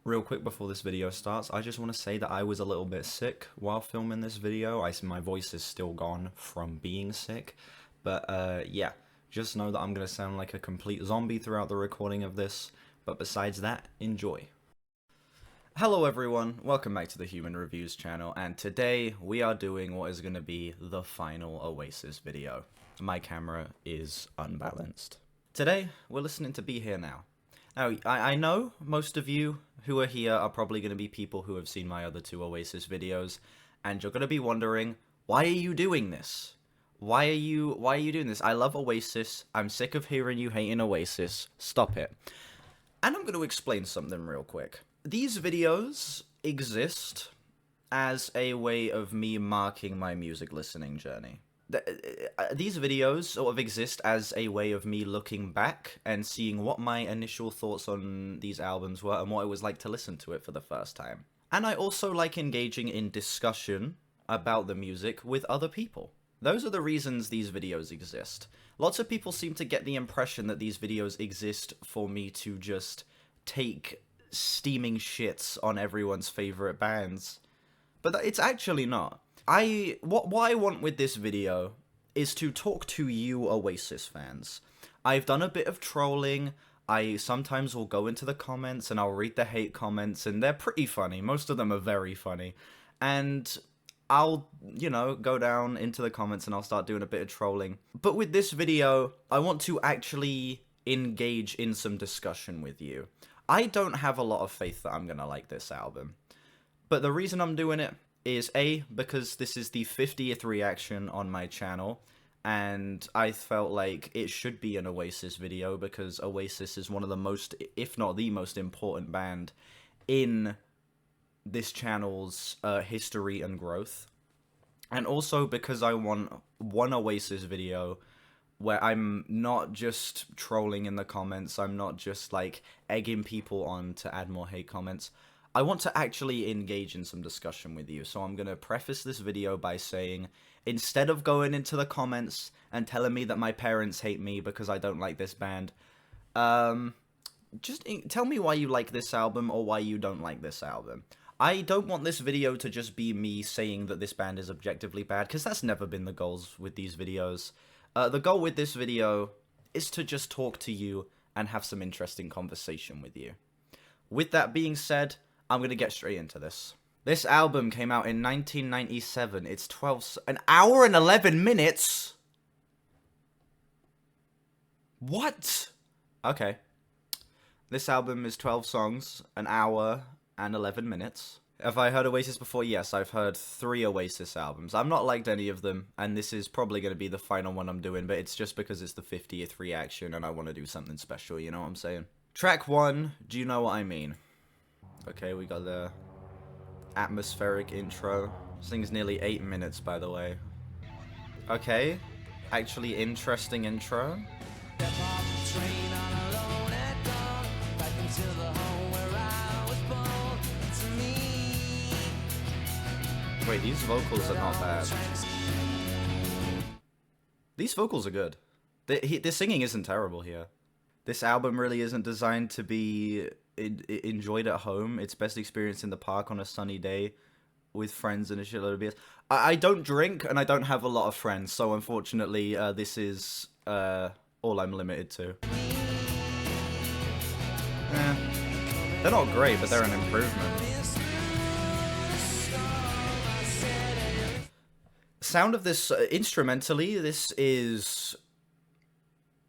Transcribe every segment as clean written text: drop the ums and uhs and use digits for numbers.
Real quick before this video starts, I just want to say that I was a little bit sick while filming this video. My voice is still gone from being sick. But yeah, just know that I'm going to sound like a complete zombie throughout the recording of this. But besides that, enjoy. Hello everyone, welcome back to the Human Reviews channel, and today we are doing what is going to be the final Oasis video. My camera is unbalanced. Today, we're listening to Be Here Now. Now, I know most of you who are here are probably going to be people who have seen my other two Oasis videos, and you're going to be wondering, why are you doing this? Why are you doing this? I love Oasis, I'm sick of hearing you hating Oasis, stop it. And I'm going to explain something real quick. These videos exist as a way of me marking my music listening journey. These videos sort of exist as a way of me looking back and seeing what my initial thoughts on these albums were and what it was like to listen to it for the first time. And I also like engaging in discussion about the music with other people. Those are the reasons these videos exist. Lots of people seem to get the impression that these videos exist for me to just take steaming shits on everyone's favorite bands. But it's actually not. What I want with this video is to talk to you Oasis fans. I've done a bit of trolling. I sometimes will go into the comments and I'll read the hate comments, and they're pretty funny. Most of them are very funny. And I'll, go down into the comments and I'll start doing a bit of trolling. But with this video, I want to actually engage in some discussion with you. I don't have a lot of faith that I'm gonna like this album. But the reason I'm doing it is A, because this is the 50th reaction on my channel, and I felt like it should be an Oasis video because Oasis is one of the most, if not the most important band in this channel's history and growth. And also because I want one Oasis video where I'm not just trolling in the comments, I'm not just like egging people on to add more hate comments. I want to actually engage in some discussion with you, so I'm going to preface this video by saying, instead of going into the comments and telling me that my parents hate me because I don't like this band, just tell me why you like this album or why you don't like this album. I don't want this video to just be me saying that this band is objectively bad, because that's never been the goals with these videos. The goal with this video is to just talk to you and have some interesting conversation with you. With that being said, I'm going to get straight into this. This album came out in 1997. It's an hour and 11 minutes? What? Okay. This album is 12 songs, an hour and 11 minutes. Have I heard Oasis before? Yes, I've heard 3 Oasis albums. I've not liked any of them, and this is probably going to be the final one I'm doing, but it's just because it's the 50th reaction and I want to do something special, you know what I'm saying? Track 1, Do You Know What I Mean? Okay, we got the atmospheric intro. This thing's nearly 8 minutes, by the way. Okay, actually interesting intro. Wait, these vocals are not bad. These vocals are good. The singing isn't terrible here. This album really isn't designed to be enjoyed at home. It's best experienced in the park on a sunny day with friends and a shitload of beers. I don't drink and I don't have a lot of friends, so unfortunately this is all I'm limited to. They're not great, but they're an improvement. Sound of this instrumentally, this is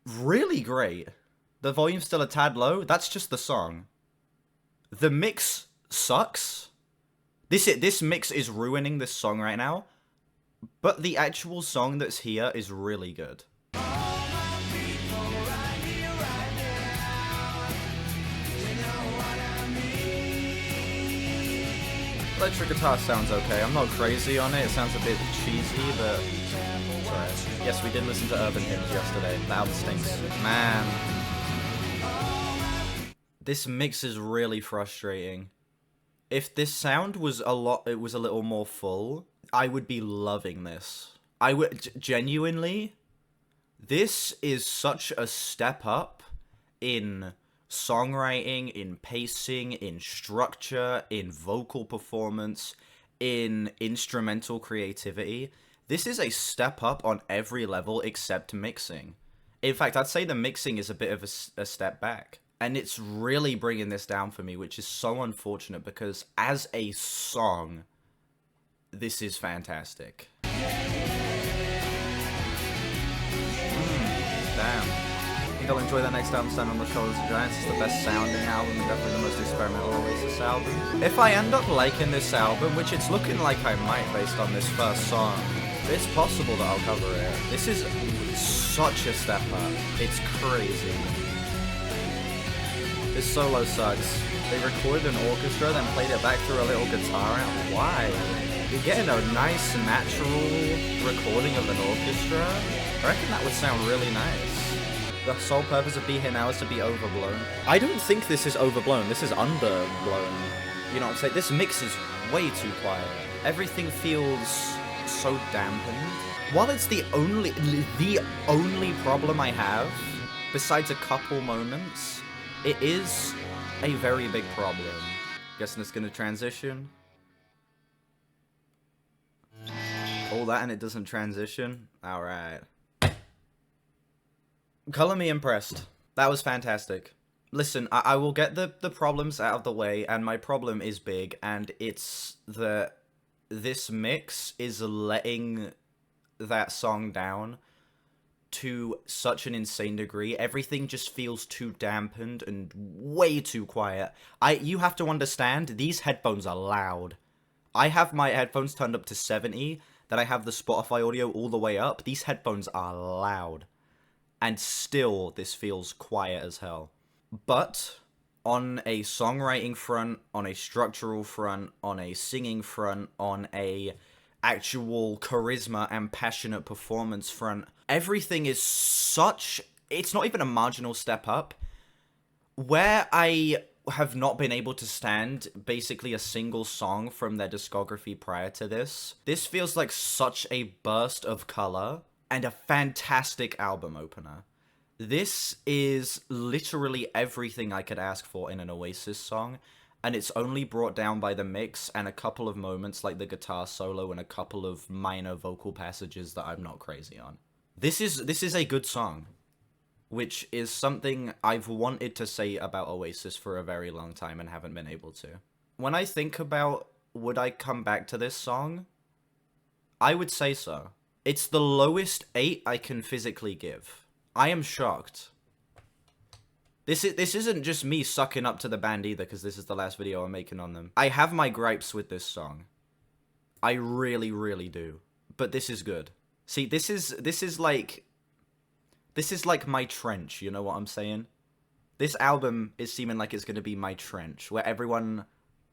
really great. The volume's still a tad low. That's just the song. The mix sucks. This mix is ruining this song right now. But the actual song that's here is really good. Electric guitar sounds okay. I'm not crazy on it. It sounds a bit cheesy, but it's alright. Yes, we did listen to Urban Hymns yesterday. The album stinks. Man. This mix is really frustrating. If this sound was a little more full, I would be loving this. I would genuinely. This is such a step up in songwriting, in pacing, in structure, in vocal performance, in instrumental creativity. This is a step up on every level except mixing. In fact, I'd say the mixing is a bit of a step back. And it's really bringing this down for me, which is so unfortunate because as a song, this is fantastic. Damn. I think I'll enjoy the next album, Stand on the Shoulders of Giants. It's the best sounding album and definitely the most experimental Oasis album. If I end up liking this album, which it's looking like I might based on this first song, it's possible that I'll cover it. This is such a step up. It's crazy. This solo sucks. They recorded an orchestra, then played it back through a little guitar amp. Why? You're getting a nice, natural recording of an orchestra. I reckon that would sound really nice. The sole purpose of Be Here Now is to be overblown. I don't think this is overblown. This is underblown. You know what I'm saying? This mix is way too quiet. Everything feels so dampened. While it's the only problem I have, besides a couple moments, it is a very big problem. Guessing it's gonna transition. All that and it doesn't transition? Alright. Color me impressed. That was fantastic. Listen, I will get the problems out of the way, and my problem is big, and it's that this mix is letting that song down to such an insane degree. Everything just feels too dampened and way too quiet. You have to understand, these headphones are loud. I have my headphones turned up to 70, then I have the Spotify audio all the way up. These headphones are loud. And still, this feels quiet as hell. But on a songwriting front, on a structural front, on a singing front, on a actual charisma and passionate performance front, everything is such... It's not even a marginal step up. Where I have not been able to stand basically a single song from their discography prior to this, this feels like such a burst of color and a fantastic album opener. This is literally everything I could ask for in an Oasis song, and it's only brought down by the mix and a couple of moments like the guitar solo and a couple of minor vocal passages that I'm not crazy on. This is a good song, which is something I've wanted to say about Oasis for a very long time and haven't been able to. When I think about would I come back to this song, I would say so. It's the lowest 8 I can physically give. I am shocked. This isn't just me sucking up to the band either, because this is the last video I'm making on them. I have my gripes with this song. I really, really do. But this is good. See, this is like my trench, you know what I'm saying? This album is seeming like it's going to be my trench, where everyone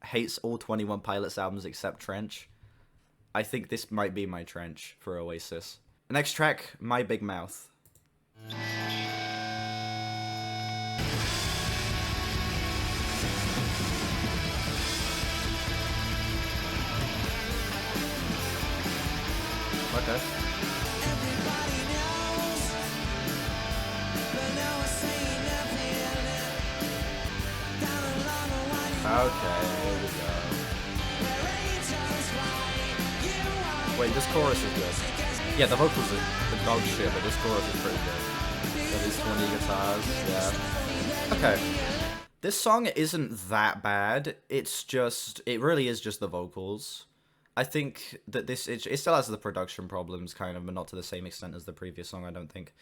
hates all 21 Pilots albums except Trench. I think this might be my trench for Oasis. Next track, My Big Mouth. Okay. Okay, here we go. Wait, this chorus is good. Yeah, the vocals are the dog shit, but this chorus is pretty good. So these 20 guitars, yeah. Okay. This song isn't that bad. It's just, it really is just the vocals. I think that it still has the production problems, kind of, but not to the same extent as the previous song, I don't think.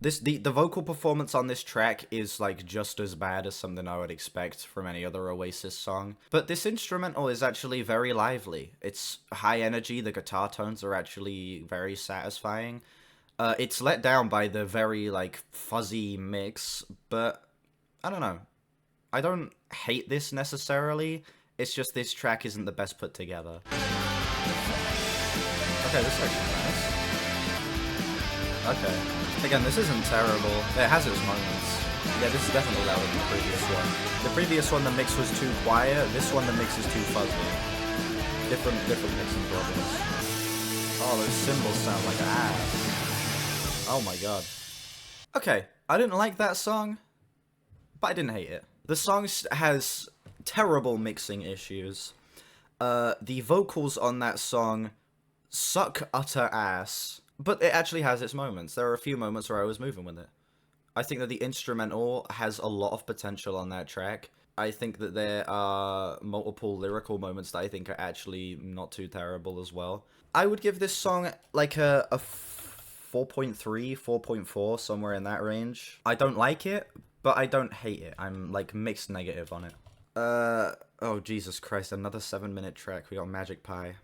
The vocal performance on this track is, like, just as bad as something I would expect from any other Oasis song. But this instrumental is actually very lively. It's high energy, the guitar tones are actually very satisfying. It's let down by the very, like, fuzzy mix, but I don't know. I don't hate this necessarily, it's just this track isn't the best put together. Okay, this is actually nice. Okay. Again, this isn't terrible. It has its moments. Yeah, this is definitely louder than the previous one. The previous one, the mix was too quiet. This one, the mix is too fuzzy. Different mixing problems. Oh, those cymbals sound like ass. Oh my god. Okay, I didn't like that song, but I didn't hate it. The song has terrible mixing issues. The vocals on that song suck utter ass, but it actually has its moments. There are a few moments where I was moving with it. I think that the instrumental has a lot of potential on that track. I think that there are multiple lyrical moments that I think are actually not too terrible as well. I would give this song like a 4.3, 4.4, somewhere in that range. I don't like it, but I don't hate it. I'm like mixed negative on it. Oh Jesus Christ, another 7-minute track. We got Magic Pie.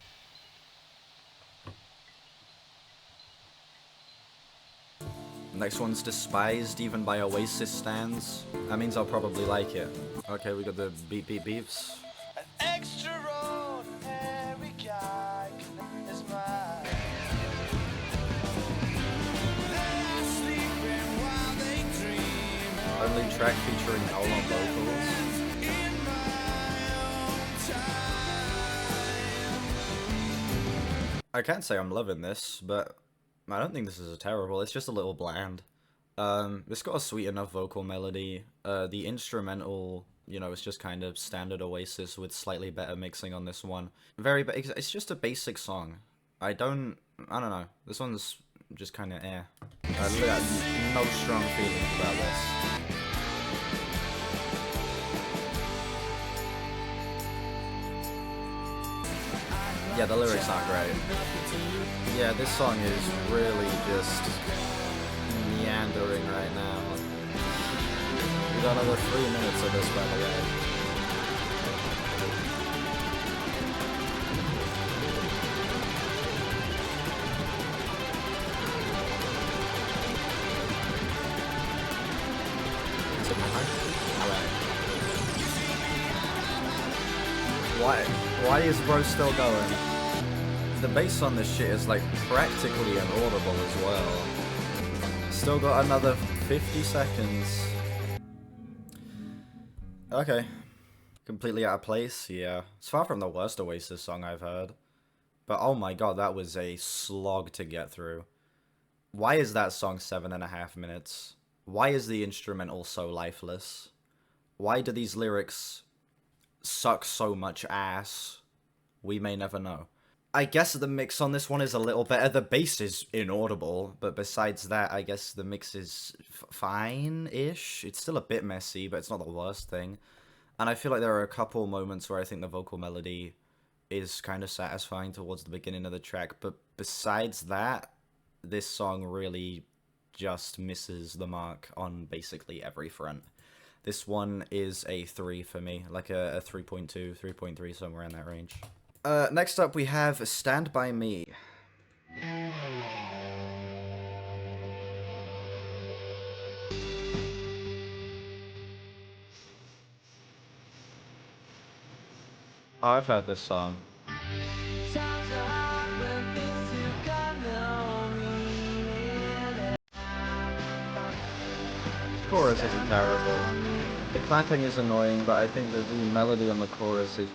Next one's Despised, even by Oasis stans. That means I'll probably like it. Okay, we got the beep beep beeps. An extraordinary guy is mine. They're sleeping while they dream. Only track featuring Noel on vocals. In my own time. I can't say I'm loving this, but I don't think this is terrible. It's just a little bland. It's got a sweet enough vocal melody. The instrumental, you know, it's just kind of standard Oasis with slightly better mixing on this one. It's just a basic song. I don't know. This one's just kind of eh. I got no strong feelings about this. Yeah, the lyrics aren't great. Yeah, this song is really just meandering right now. We got another 3 minutes of this, by the way. Why is bro still going? The bass on this shit is like practically inaudible as well. Still got another 50 seconds. Okay. Completely out of place, yeah. It's far from the worst Oasis song I've heard. But oh my god, that was a slog to get through. Why is that song 7.5 minutes? Why is the instrumental so lifeless? Why do these lyrics suck so much ass? We may never know. I guess the mix on this one is a little better. The bass is inaudible, but besides that, I guess the mix is fine-ish. It's still a bit messy, but it's not the worst thing. And I feel like there are a couple moments where I think the vocal melody is kind of satisfying towards the beginning of the track, but besides that, this song really just misses the mark on basically every front. This one is a 3 for me, like a 3.2, 3.3, somewhere in that range. Next up we have Stand By Me. Oh, I've heard this song. Chorus isn't terrible. The clapping is annoying, but I think that the melody on the chorus is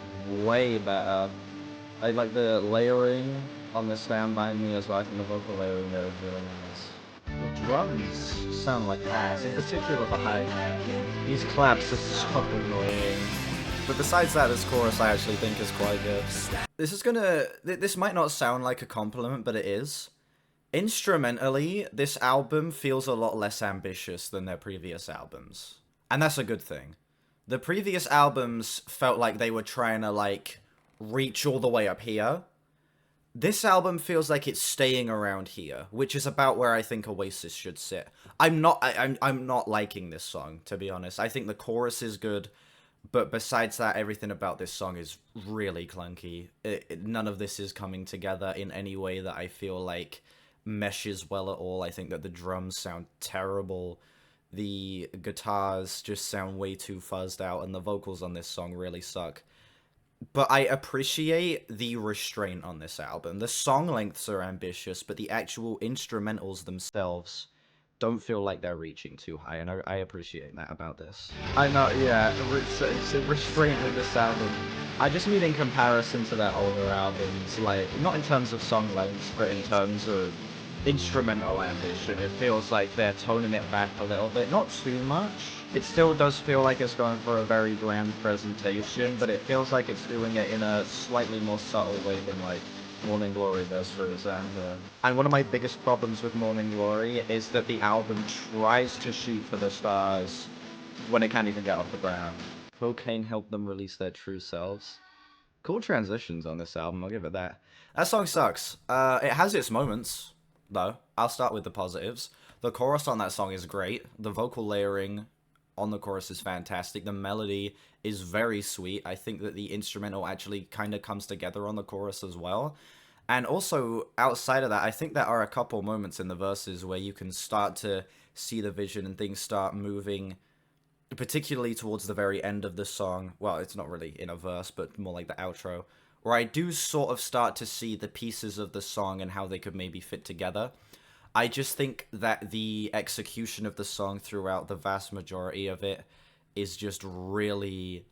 way better. I like the layering on the Stand By Me as well. I think the vocal layering there is really nice. The drums sound like ass, in particular the high. These claps are so annoying. But besides that, this chorus I actually think is quite good. This might not sound like a compliment, but it is. Instrumentally, this album feels a lot less ambitious than their previous albums. And that's a good thing. The previous albums felt like they were trying to, like, reach all the way up here. This album feels like it's staying around here, which is about where I think Oasis should sit. I'm not liking this song, to be honest. I think the chorus is good, but besides that, everything about this song is really clunky. None of this is coming together in any way that I feel like meshes well at all. I think that the drums sound terrible. The guitars just sound way too fuzzed out, and the vocals on this song really suck. But I appreciate the restraint on this album. The song lengths are ambitious, but the actual instrumentals themselves don't feel like they're reaching too high, and I appreciate that about this. I know, yeah, it's a restraint with this album. I just mean in comparison to their older albums, like, not in terms of song length, but in terms of instrumental ambition. It feels like they're toning it back a little bit, not too much, It still does feel like it's going for a very bland presentation, but it feels like it's doing it in a slightly more subtle way than like Morning Glory does, for example. And one of my biggest problems with Morning Glory is that the album tries to shoot for the stars when it can't even get off the ground. Cocaine helped them release their true selves. Cool transitions on this album, I'll give it that. That song sucks. It has its moments, though. I'll start with the positives. The chorus on that song is great. The vocal layering on the chorus is fantastic. The melody is very sweet. I think that the instrumental actually kind of comes together on the chorus as well. And also, outside of that, I think there are a couple moments in the verses where you can start to see the vision and things start moving, particularly towards the very end of the song. Well, it's not really in a verse, but more like the outro, where I do sort of start to see the pieces of the song and how they could maybe fit together. I just think that the execution of the song throughout the vast majority of it is just really,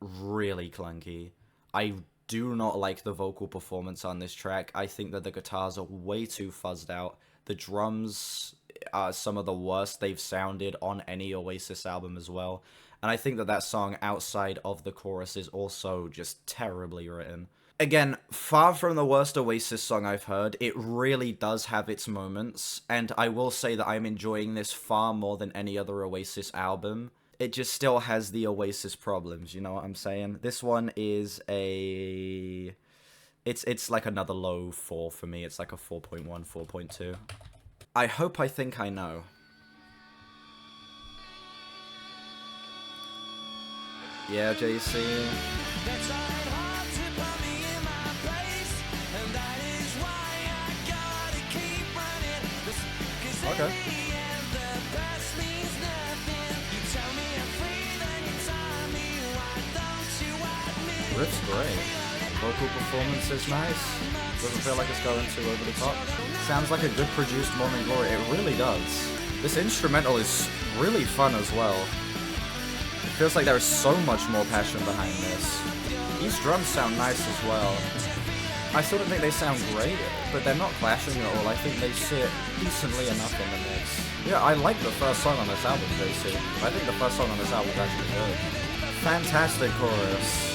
really clunky. I do not like the vocal performance on this track. I think that the guitars are way too fuzzed out. The drums are some of the worst they've sounded on any Oasis album as well. And I think that that song outside of the chorus is also just terribly written. Again, far from the worst Oasis song I've heard, it really does have its moments, and I will say that I'm enjoying this far more than any other Oasis album. It just still has the Oasis problems, you know what I'm saying? This one is a... It's like another low 4 for me. It's like a 4.1, 4.2. I hope I think I know. Yeah, JC. That's hard to put me in my place, and that is why I gotta keep running. 'Cause Okay. in the end, the best means nothing. You tell me I'm free, then you tell me why don't you admit? Riff's great. Vocal performance is nice. Doesn't feel like it's going too over the top. Sounds like a good produced Morning Glory. It really does. This instrumental is really fun as well. It feels like there is so much more passion behind this. These drums sound nice as well. I still don't think they sound great, but they're not clashing at all. I think they sit decently enough in the mix. Yeah, I like the first song on this album, JC. I think the first song on this album is actually good. Fantastic chorus.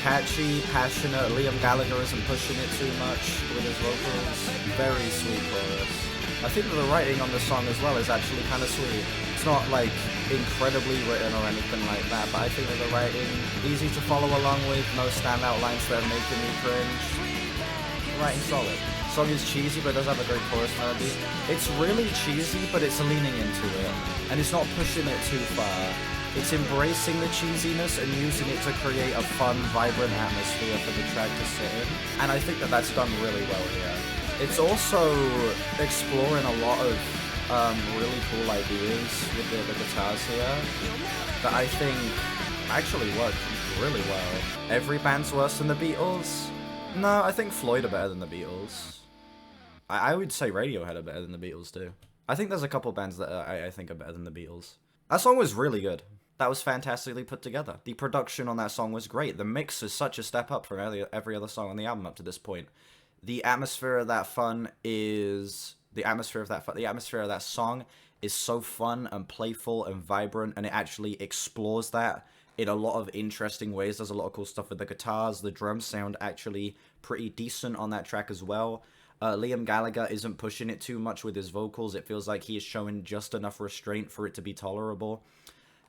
Catchy, passionate. Liam Gallagher isn't pushing it too much with his vocals. Very sweet chorus. I think that the writing on the song as well is actually kind of sweet. It's not like incredibly written or anything like that, but I think that the writing easy to follow along with, no standout lines that are making me cringe. Writing solid. Song is cheesy, but it does have a great chorus melody. It's really cheesy, but it's leaning into it, and it's not pushing it too far. It's embracing the cheesiness and using it to create a fun, vibrant atmosphere for the track to sit in, and I think that that's done really well here. It's also exploring a lot of really cool ideas with the guitars here that I think actually work really well. Every band's worse than the Beatles? No, I think Floyd are better than the Beatles. I would say Radiohead are better than the Beatles too. I think there's a couple bands that I think are better than the Beatles. That song was really good. That was fantastically put together. The production on that song was great. The mix is such a step up from every other song on the album up to this point. The atmosphere of that fun is... The atmosphere of that song is so fun and playful and vibrant, and it actually explores that in a lot of interesting ways. There's a lot of cool stuff with the guitars. The drums sound actually pretty decent on that track as well. Liam Gallagher isn't pushing it too much with his vocals. It feels like he is showing just enough restraint for it to be tolerable.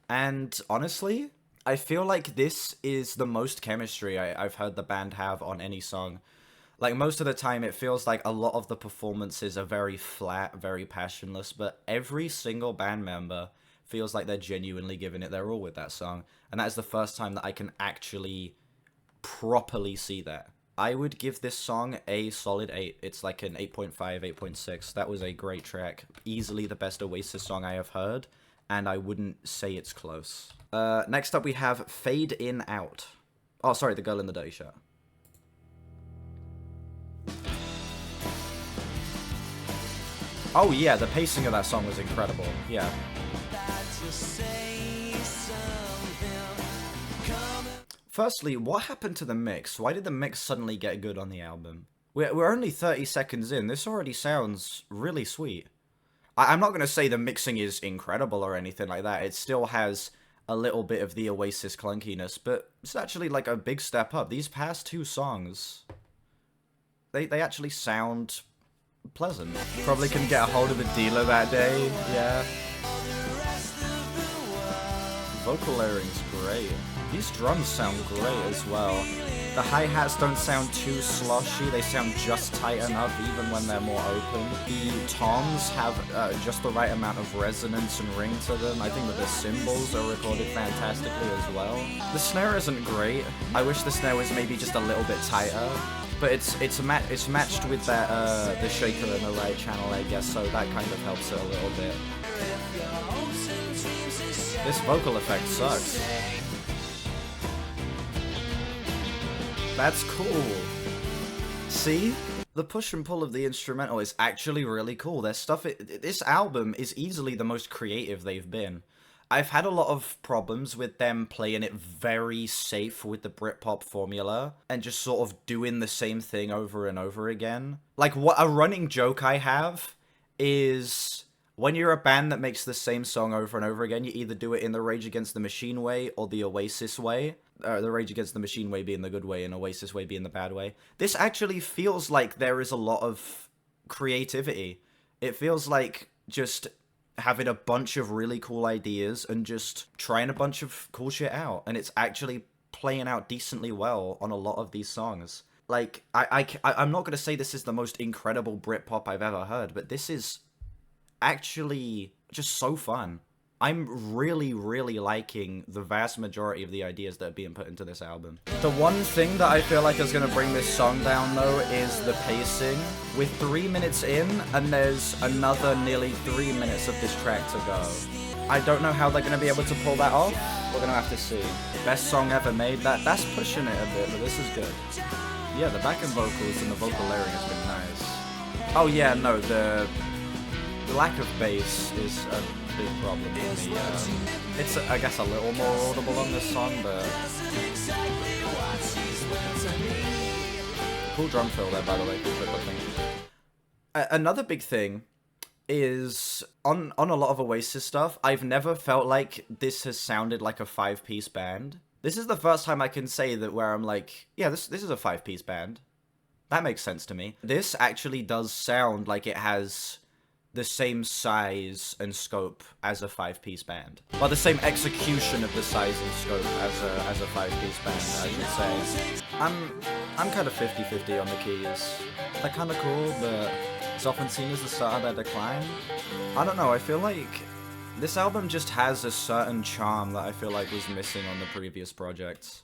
And honestly, I feel like this is the most chemistry I've heard the band have on any song. Like, most of the time, it feels like a lot of the performances are very flat, very passionless, but every single band member feels like they're genuinely giving it their all with that song. And that is the first time that I can actually properly see that. I would give this song a solid 8. It's like an 8.5, 8.6. That was a great track. Easily the best Oasis song I have heard, and I wouldn't say it's close. Next up, we have Fade In Out. Oh, sorry, The Girl in the Dirty Shirt. Oh yeah, the pacing of that song was incredible. Yeah. Firstly, what happened to the mix? Why did the mix suddenly get good on the album? We're only 30 seconds in. This already sounds really sweet. I'm not going to say the mixing is incredible or anything like that. It still has a little bit of the Oasis clunkiness, but it's actually like a big step up. These past two songs, they actually sound pleasant. Probably couldn't get a hold of the dealer that day, yeah. Vocal layering's great. These drums sound great as well. The hi-hats don't sound too sloshy, they sound just tight enough even when they're more open. The toms have just the right amount of resonance and ring to them. I think that the cymbals are recorded fantastically as well. The snare isn't great. I wish the snare was maybe just a little bit tighter. But it's matched with that the shaker in the right channel, I guess, so that kind of helps it a little bit. This vocal effect sucks. That's cool. See? The push and pull of the instrumental is actually really cool. Their stuff, this album is easily the most creative they've been. I've had a lot of problems with them playing it very safe with the Britpop formula and just sort of doing the same thing over and over again. Like, what a running joke I have is when you're a band that makes the same song over and over again, you either do it in the Rage Against the Machine way or the Oasis way. The Rage Against the Machine way being the good way and Oasis way being the bad way. This actually feels like there is a lot of creativity. It feels like just having a bunch of really cool ideas and just trying a bunch of cool shit out. And it's actually playing out decently well on a lot of these songs. Like, I'm not going to say this is the most incredible Britpop I've ever heard, but this is actually just so fun. I'm really, really liking the vast majority of the ideas that are being put into this album. The one thing that I feel like is going to bring this song down, though, is the pacing. With 3 minutes in, and there's another nearly 3 minutes of this track to go. I don't know how they're going to be able to pull that off. We're going to have to see. Best song ever made. That's pushing it a bit, but this is good. Yeah, the backing vocals and the vocal layering has been nice. Oh yeah, no, the lack of bass is a big problem for me. It's, I guess, a little more audible on this song, but cool drum fill there, by the way. Cool thing. Another big thing is on a lot of Oasis stuff, I've never felt like this has sounded like a 5-piece band. This is the first time I can say that where I'm like, yeah, this is a 5-piece band. That makes sense to me. This actually does sound like it has the same size and scope as a 5-piece band. Well, the same execution of the size and scope as a 5-piece band, I should say. I'm kind of 50-50 on the keys. They're kind of cool, but it's often seen as the start of their decline. I don't know, I feel like this album just has a certain charm that I feel like was missing on the previous projects.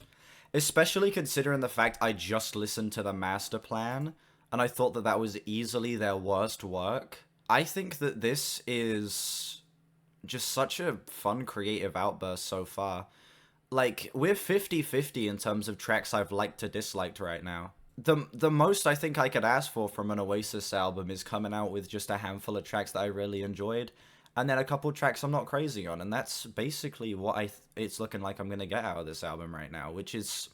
Especially considering the fact I just listened to the master plan, and I thought that that was easily their worst work. I think that this is just such a fun creative outburst so far. Like, we're 50-50 in terms of tracks I've liked to disliked right now. The most I think I could ask for from an Oasis album is coming out with just a handful of tracks that I really enjoyed, and then a couple tracks I'm not crazy on, and that's basically what it's looking like I'm gonna get out of this album right now, which is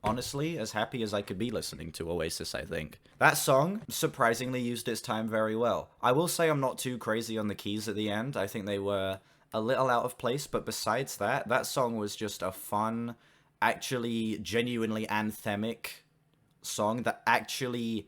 honestly as happy as I could be listening to Oasis, I think. That song surprisingly used its time very well. I will say I'm not too crazy on the keys at the end. I think they were a little out of place, but besides that, that song was just a fun, actually genuinely anthemic song that actually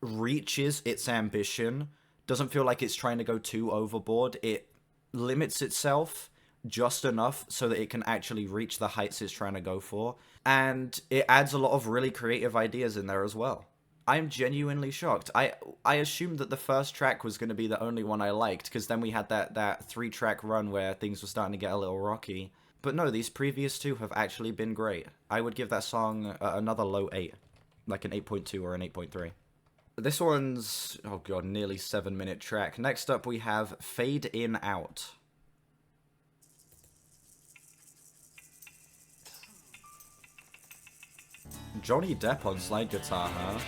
reaches its ambition. Doesn't feel like it's trying to go too overboard. It limits itself just enough so that it can actually reach the heights it's trying to go for. And it adds a lot of really creative ideas in there as well. I'm genuinely shocked. I assumed that the first track was going to be the only one I liked, because then we had that 3-track run where things were starting to get a little rocky. But no, these previous two have actually been great. I would give that song another low 8. Like an 8.2 or an 8.3. This one's, oh god, nearly 7-minute track. Next up we have Fade In Out. Johnny Depp on slide guitar, huh?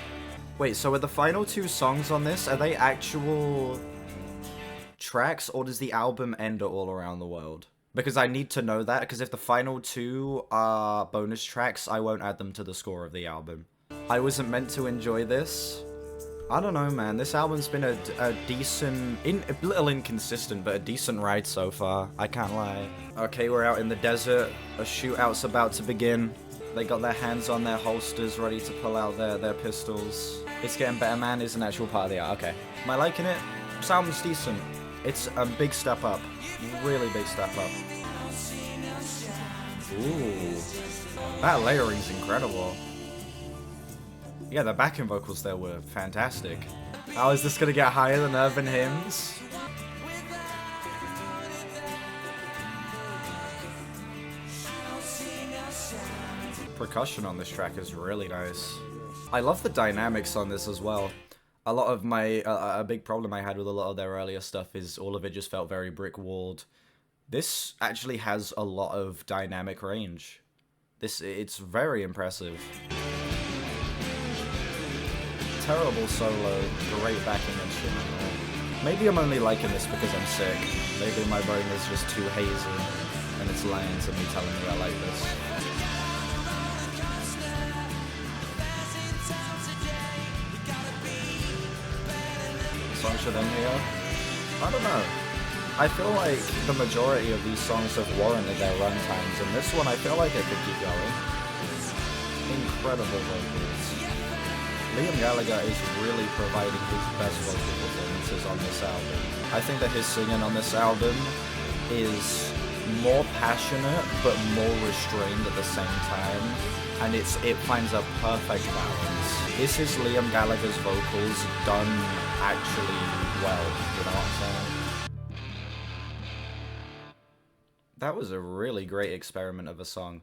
Wait, so are the final 2 songs on this, are they actual tracks, or does the album end All Around the World? Because I need to know that, because if the final 2 are bonus tracks, I won't add them to the score of the album. I wasn't meant to enjoy this. I don't know, man. This album's been a decent, a little inconsistent, but a decent ride so far. I can't lie. Okay, we're out in the desert. A shootout's about to begin. They got their hands on their holsters, ready to pull out their pistols. It's getting better, man. Is an actual part of the art. Okay. Am I liking it? This album's decent. It's a big step up. Really big step up. Ooh. That layering's incredible. Yeah, the backing vocals there were fantastic. How is this gonna get higher than Urban Hymns? Percussion on this track is really nice. I love the dynamics on this as well. A lot of my, a big problem I had with a lot of their earlier stuff is all of it just felt very brick-walled. This actually has a lot of dynamic range. It's very impressive. Terrible solo, great backing instrumental. Maybe I'm only liking this because I'm sick. Maybe my brain is just too hazy, and it's lying to me telling me I like this. Song should end here? I don't know. I feel like the majority of these songs have warranted their runtimes, and this one I feel like it could keep going. Incredible vocals. Liam Gallagher is really providing his best vocal performances on this album. I think that his singing on this album is more passionate but more restrained at the same time, and it finds a perfect balance. This is Liam Gallagher's vocals done actually well, you know what I'm saying? That was a really great experiment of a song.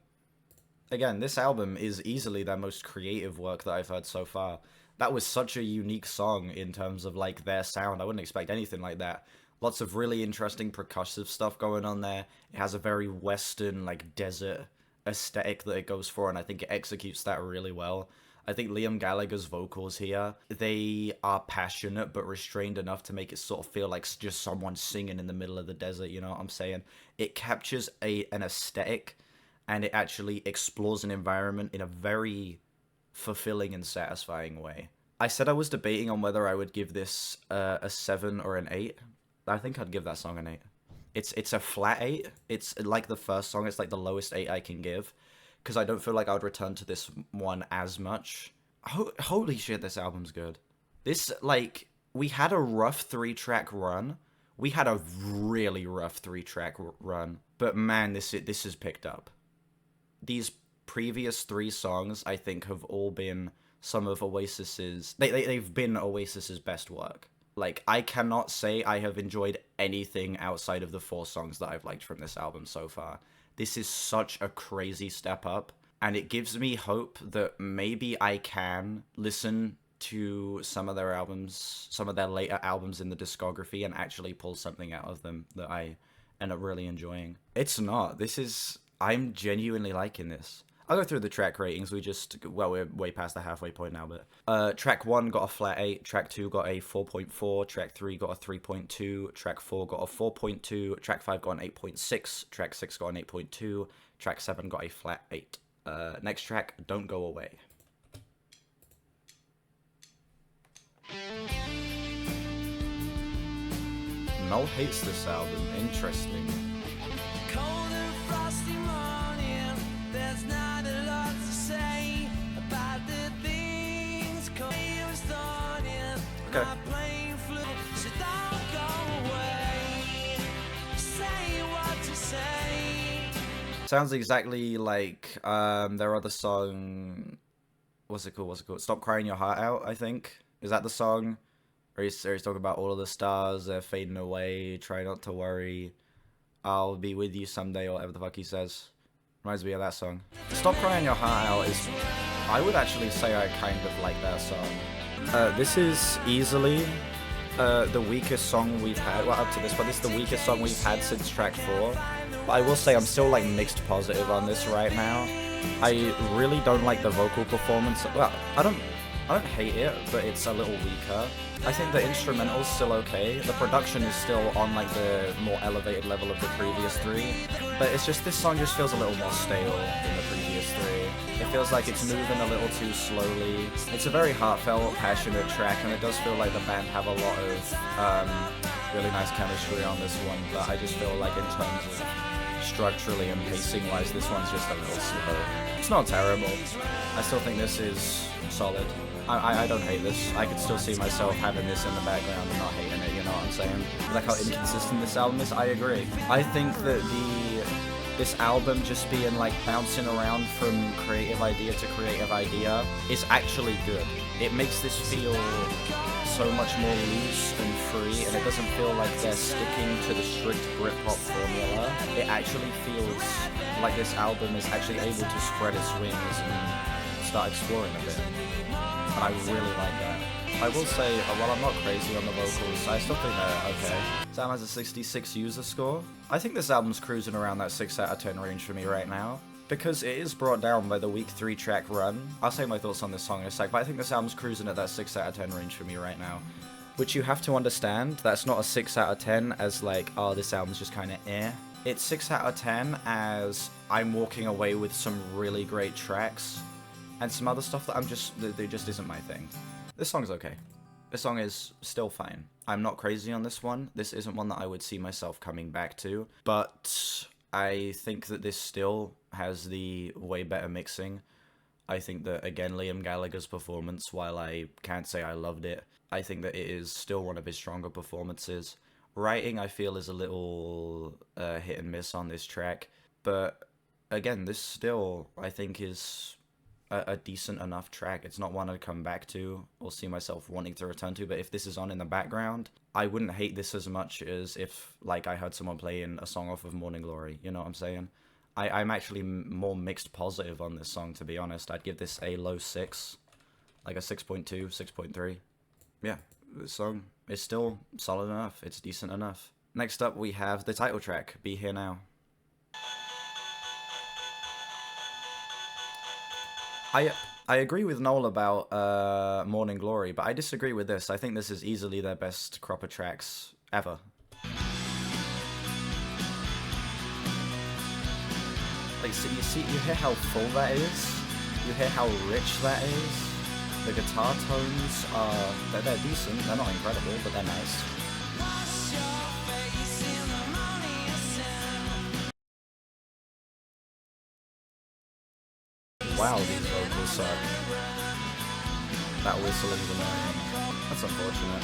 Again, this album is easily their most creative work that I've heard so far. That was such a unique song in terms of, like, their sound. I wouldn't expect anything like that. Lots of really interesting percussive stuff going on there. It has a very Western, like, desert aesthetic that it goes for, and I think it executes that really well. I think Liam Gallagher's vocals here, they are passionate but restrained enough to make it sort of feel like just someone singing in the middle of the desert, you know what I'm saying? It captures an aesthetic, and it actually explores an environment in a very fulfilling and satisfying way. I said I was debating on whether I would give this a 7 or an 8. I think I'd give that song an 8. It's a flat 8. It's like the first song, it's like the lowest 8 I can give, because I don't feel like I would return to this one as much. Holy shit, this album's good. This, like, we had a rough 3-track run. We had a really rough 3-track run. But man, this is picked up. These previous 3 songs, I think, have all been some of Oasis's... They've been Oasis's best work. Like, I cannot say I have enjoyed anything outside of the 4 songs that I've liked from this album so far. This is such a crazy step up, and it gives me hope that maybe I can listen to some of their albums, some of their later albums in the discography, and actually pull something out of them that I end up really enjoying. It's not. I'm genuinely liking this. I'll go through the track ratings. We're way past the halfway point now, but track 1 got a flat 8, track 2 got a 4.4, track 3 got a 3.2, track 4 got a 4.2, track 5 got an 8.6, track 6 got an 8.2, track 7 got a flat 8. Next track, Don't Go Away. Noel hates this album. Interesting. Cold and frosty morning, there's not a lot to say about the things Cody was starting. Okay. My plane flew, so don't go away. Say what you say. Sounds exactly like their other song. What's it called? Stop Crying Your Heart Out, I think. Is that the song? Or he's talking about all of the stars, they're fading away, try not to worry, I'll be with you someday, or whatever the fuck he says. Reminds me of that song. Stop Crying Your Heart Out is... I would actually say I kind of like that song. This is easily the weakest song we've had. Well, up to this, but this is the weakest song we've had since track 4. But I will say I'm still, like, mixed positive on this right now. I really don't like the vocal performance. Well, I don't hate it, but it's a little weaker. I think the instrumental's still okay. The production is still on, like, the more elevated level of the previous 3. But it's just, this song just feels a little more stale than the previous 3. It feels like it's moving a little too slowly. It's a very heartfelt, passionate track, and it does feel like the band have a lot of really nice chemistry on this one, but I just feel like in terms of structurally and pacing-wise, this one's just a little slow. It's not terrible. I still think this is solid. I don't hate this. I could still see myself having this in the background and not hating it, you know what I'm saying? Like how inconsistent this album is, I agree. I think that this album just being like bouncing around from creative idea to creative idea is actually good. It makes this feel so much more loose and free, and it doesn't feel like they're sticking to the strict Britpop formula. It actually feels like this album is actually able to spread its wings and start exploring a bit. And I really like that. I will say, while I'm not crazy on the vocals, I still think they're okay. This album has a 66 user score. I think this album's cruising around that 6 out of 10 range for me right now, because it is brought down by the weak 3-track run. I'll say my thoughts on this song in a sec, but I think this album's cruising at that 6 out of 10 range for me right now. Which you have to understand, that's not a 6 out of 10 as like, oh, this album's just kind of eh. It's 6 out of 10 as I'm walking away with some really great tracks, and some other stuff that they just isn't my thing. This song's okay. This song is still fine. I'm not crazy on this one. This isn't one that I would see myself coming back to, but I think that this still has the way better mixing. I think that, again, Liam Gallagher's performance, while I can't say I loved it, I think that it is still one of his stronger performances. Writing, I feel, is a little hit and miss on this track, but again, this still, I think, is a decent enough track. It's not one I'd come back to or see myself wanting to return to, but if this is on in the background, I wouldn't hate this as much as if, like, I heard someone playing a song off of Morning Glory, you know what I'm saying? I'm actually more mixed positive on this song, to be honest. I'd give this a low 6, like a 6.2, 6.3. Yeah, this song is still solid enough. It's decent enough. Next up, we have the title track, Be Here Now. I agree with Noel about Morning Glory, but I disagree with this. I think this is easily their best crop of tracks ever. Like, so you hear how full that is? You hear how rich that is? The guitar tones are, they're decent. They're not incredible, but they're nice. Wow, these vocals suck. That whistling's annoying. That's unfortunate.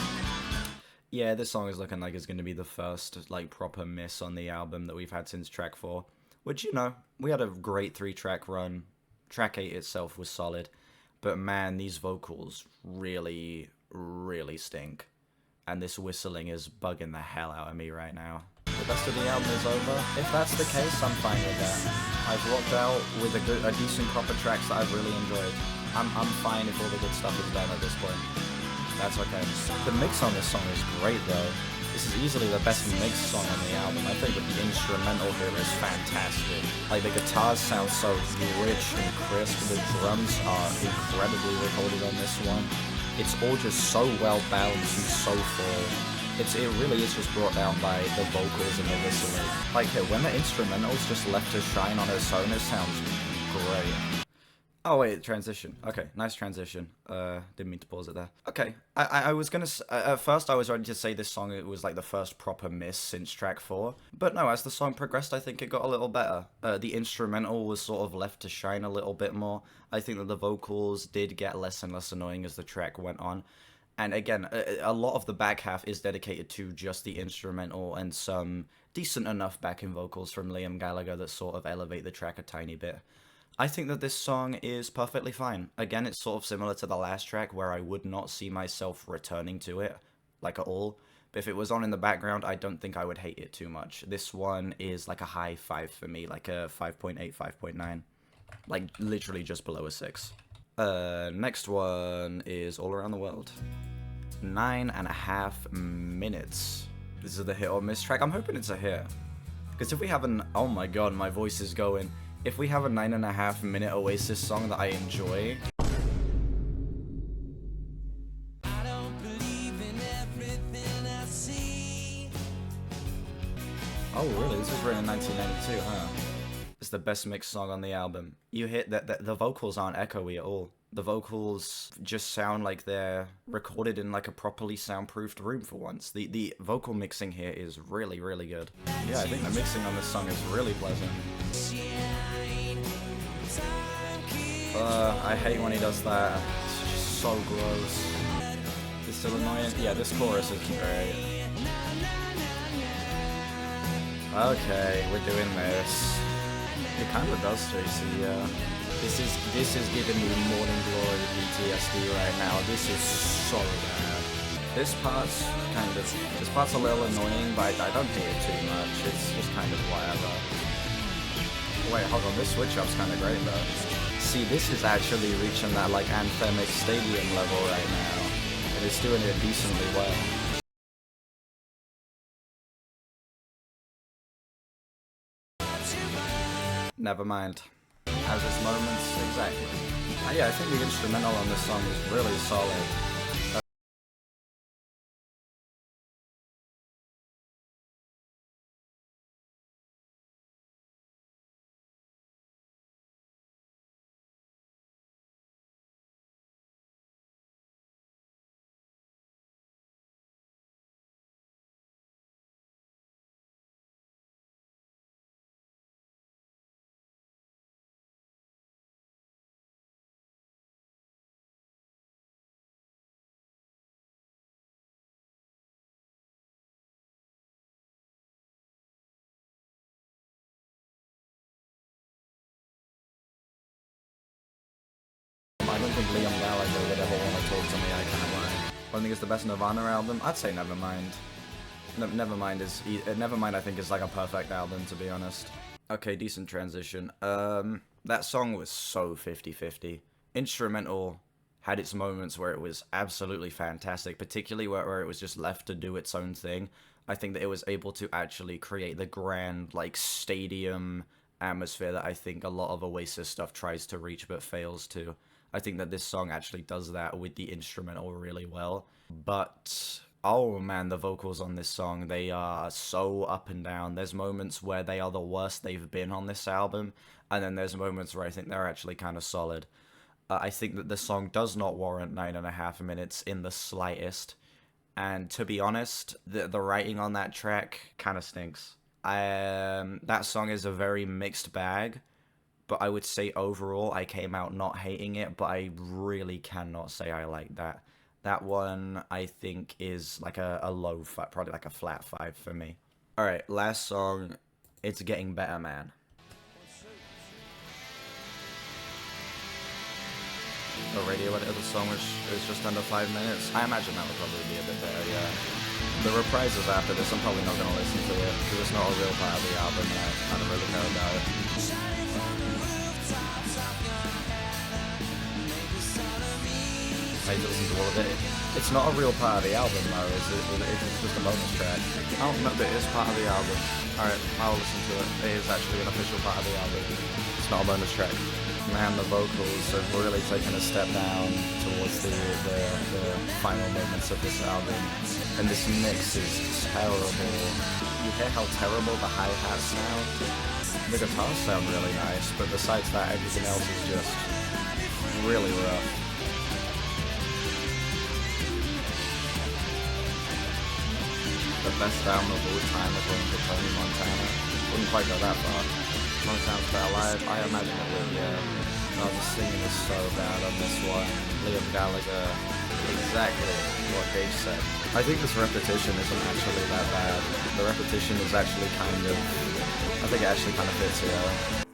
Yeah, this song is looking like it's going to be the first, like, proper miss on the album that we've had since track 4. Which, you know, we had a great 3-track run. Track 8 itself was solid. But man, these vocals really, really stink. And this whistling is bugging the hell out of me right now. The rest of the album is over. If that's the case, I'm fine with that. I've rocked out with a decent crop of tracks that I've really enjoyed. I'm fine if all the good stuff is done at this point. That's okay. The mix on this song is great though. This is easily the best mixed song on the album. I think that the instrumental here is fantastic. Like, the guitars sound so rich and crisp. The drums are incredibly recorded on this one. It's all just so well balanced and so full. It really is just brought down by the vocals and the whistling. Like, when the instrumental's just left to shine on its own, it sounds great. Oh wait, transition. Okay, nice transition. Didn't mean to pause it there. Okay, I was gonna at first I was ready to say this song it was like the first proper miss since track 4, but no, as the song progressed, I think it got a little better. The instrumental was sort of left to shine a little bit more. I think that the vocals did get less and less annoying as the track went on. And again, a lot of the back half is dedicated to just the instrumental and some decent enough backing vocals from Liam Gallagher that sort of elevate the track a tiny bit. I think that this song is perfectly fine. Again, it's sort of similar to the last track where I would not see myself returning to it, like at all. But if it was on in the background, I don't think I would hate it too much. This one is like a high 5 for me, like a 5.8, 5.9. Like literally just below a 6. Next one is All Around the World. 9.5 minutes. This is the hit or miss track. I'm hoping it's a hit. Because if we have an... Oh my god, my voice is going. If we have a 9.5 minute Oasis song that I enjoy... I don't believe in everything I see. Oh really? This was written in 1992, huh? It's the best mixed song on the album. You hit that the vocals aren't echoey at all. The vocals just sound like they're recorded in like a properly soundproofed room for once. The vocal mixing here is really, really good. Yeah, I think the mixing on this song is really pleasant. I hate when he does that. It's just so gross. It's still annoying. Yeah, this chorus is great. Okay, we're doing this. It kind of does, Tracy, yeah. This is giving me Morning Glory PTSD right now. This is so bad. This part's a little annoying, but I don't hate it too much. It's just kind of whatever. Wait, hold on, this switch up's kind of great though. See, this is actually reaching that like anthemic stadium level right now, and it's doing it decently well. Never mind. Has its moments, exactly. Yeah, I think the instrumental on this song is really solid. I don't think Liam Gallagher would ever want to talk to me, I can't lie. I think it's the best Nirvana album. I'd say Nevermind. Nevermind I think is like a perfect album, to be honest. Okay, decent transition. That song was so 50-50. Instrumental had its moments where it was absolutely fantastic, particularly where it was just left to do its own thing. I think that it was able to actually create the grand, like, stadium atmosphere that I think a lot of Oasis stuff tries to reach but fails to. I think that this song actually does that with the instrumental really well. But, oh man, the vocals on this song, they are so up and down. There's moments where they are the worst they've been on this album, and then there's moments where I think they're actually kind of solid. I think that the song does not warrant 9.5 minutes in the slightest. And to be honest, the writing on that track kind of stinks. That song is a very mixed bag. But I would say overall, I came out not hating it, but I really cannot say I like that. That one, I think, is like a low 5, probably like a flat 5 for me. Alright, last song, It's Getting Better, Man. The radio edit of the song, which is just under 5 minutes. I imagine that would probably be a bit better, yeah. The reprises after this, I'm probably not going to listen to it, because it's not a real part of the album, and I don't really care about it. I listen to all of it. It's not a real part of the album though, is it? It's just a bonus track. Oh, no, it is part of the album. Alright, I'll listen to it. It is actually an official part of the album. It's not a bonus track. Man, the vocals have really taken a step down towards the final moments of this album. And this mix is terrible. You hear how terrible the hi-hats sound? The guitars sound really nice, but besides that, everything else is just really rough. The best album of all time according to Tony Montana. Wouldn't quite go that far. Montana's better live, I imagine it would, yeah. No, the singing is so bad on this one. Liam Gallagher, exactly what Dave said. I think this repetition isn't actually that bad. The repetition is actually I think it actually kind of fits here.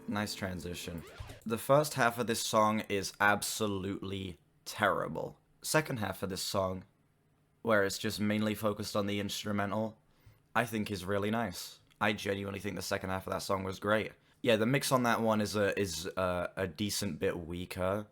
Nice transition. The first half of this song is absolutely terrible. Second half of this song, where it's just mainly focused on the instrumental, I think is really nice. I genuinely think the second half of that song was great. Yeah, the mix on that one is a decent bit weaker.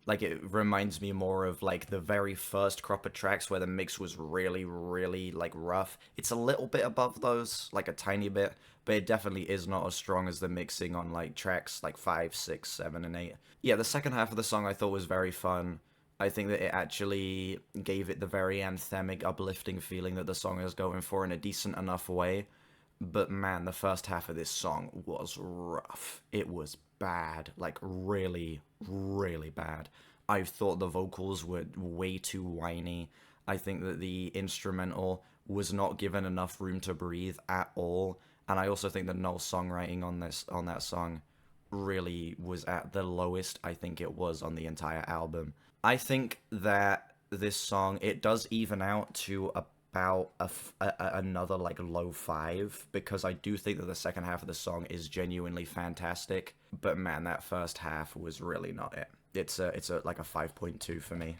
Like, it reminds me more of, like, the very first crop of tracks where the mix was really, really, like, rough. It's a little bit above those, like, a tiny bit, but it definitely is not as strong as the mixing on, like, tracks, like, 5, 6, 7, and 8. Yeah, the second half of the song I thought was very fun. I think that it actually gave it the very anthemic, uplifting feeling that the song is going for in a decent enough way. but man, the first half of this song was rough. It was bad, like really, really bad. I thought the vocals were way too whiny. I think that the instrumental was not given enough room to breathe at all, and I also think that Noel's songwriting on that song really was at the lowest I think it was on the entire album. I think that this song, it does even out to about another like low 5, because I do think that the second half of the song is genuinely fantastic, but man, that first half was really not it. It's a like a 5.2 for me.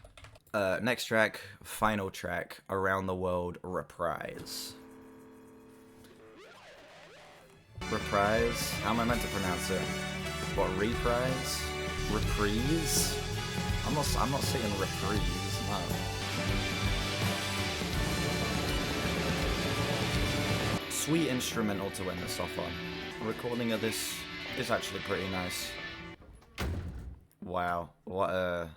Next track, final track, Around the World, Reprise. Reprise? How am I meant to pronounce it? What, reprise? Reprise? I'm not saying reprise, no. Sweet instrumental to end this off on. Recording of this is actually pretty nice. Wow, what a...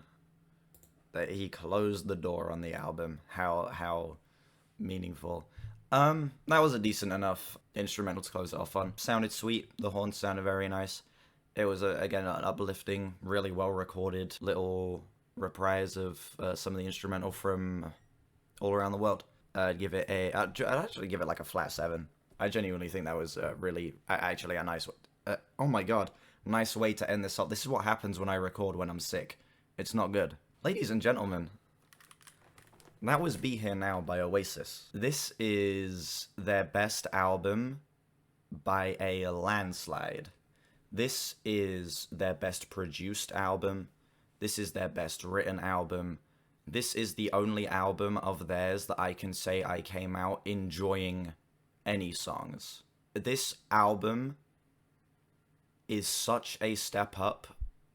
that he closed the door on the album. How meaningful. That was a decent enough instrumental to close it off on. Sounded sweet. The horns sounded very nice. It was, again, an uplifting, really well-recorded little reprise of some of the instrumental from All Around the World. I'd actually give it like a flat 7. I genuinely think that was really, actually a nice, oh my god, nice way to end this up. This is what happens when I record when I'm sick. It's not good. Ladies and gentlemen, that was Be Here Now by Oasis. This is their best album by a landslide. This is their best produced album. This is their best written album. This is the only album of theirs that I can say I came out enjoying any songs. This album is such a step up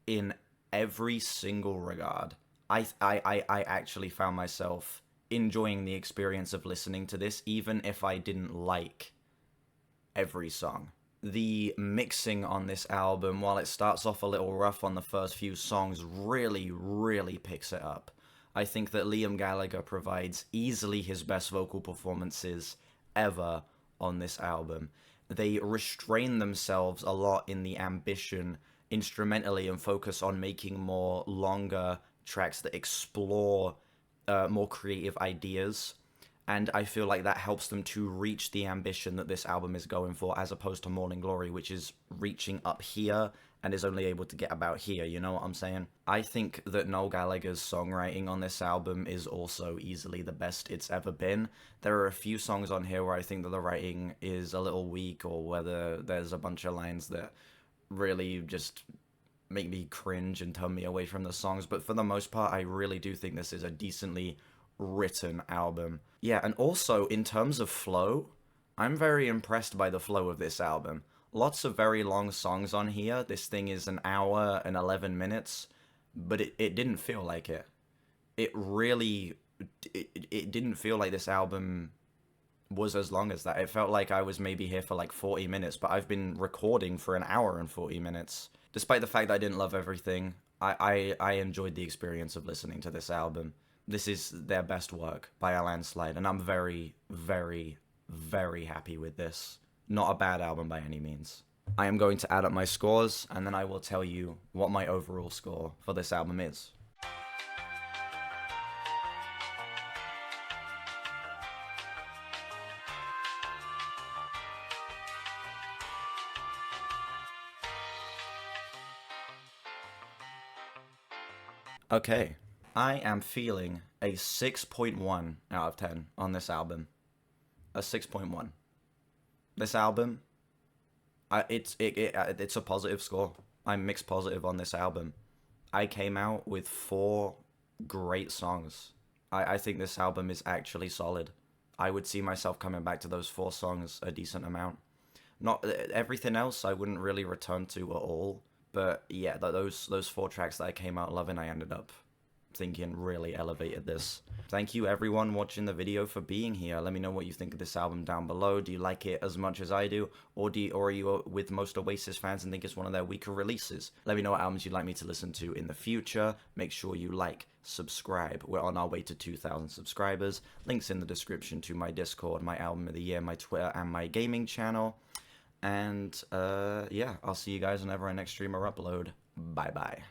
in every single regard. I actually found myself enjoying the experience of listening to this, even if I didn't like every song. The mixing on this album, while it starts off a little rough on the first few songs, really, really picks it up. I think that Liam Gallagher provides easily his best vocal performances ever on this album. They restrain themselves a lot in the ambition instrumentally and focus on making more longer tracks that explore more creative ideas, and I feel like that helps them to reach the ambition that this album is going for, as opposed to Morning Glory, which is reaching up here and is only able to get about here, you know what I'm saying? I think that Noel Gallagher's songwriting on this album is also easily the best it's ever been. There are a few songs on here where I think that the writing is a little weak, or whether there's a bunch of lines that really just make me cringe and turn me away from the songs, but for the most part, I really do think this is a decently written album. Yeah, and also, in terms of flow, I'm very impressed by the flow of this album. Lots of very long songs on here. This thing is an hour and 11 minutes, but it didn't feel like it. It really... It didn't feel like this album was as long as that. It felt like I was maybe here for like 40 minutes, but I've been recording for an hour and 40 minutes. Despite the fact that I didn't love everything, I enjoyed the experience of listening to this album. This is their best work by a landslide, and I'm very, very, very happy with this. Not a bad album by any means. I am going to add up my scores, and then I will tell you what my overall score for this album is. Okay, I am feeling a 6.1 out of 10 on this album. A 6.1. This album, it's a positive score. I'm mixed positive on this album. I came out with 4 great songs. I think this album is actually solid. I would see myself coming back to those 4 songs a decent amount. Not everything else I wouldn't really return to at all. But yeah, those 4 tracks that I came out loving, I ended up thinking really elevated this. Thank you everyone watching the video for being here. Let me know what you think of this album down below. Do you like it as much as I do, or are you with most Oasis fans and think it's one of their weaker releases? Let me know what albums you'd like me to listen to in the future. Make sure you like, subscribe. We're on our way to 2,000 subscribers. Links in the description to my Discord, my album of the year, my Twitter, and my gaming channel. And yeah, I'll see you guys whenever I next stream or upload. Bye bye.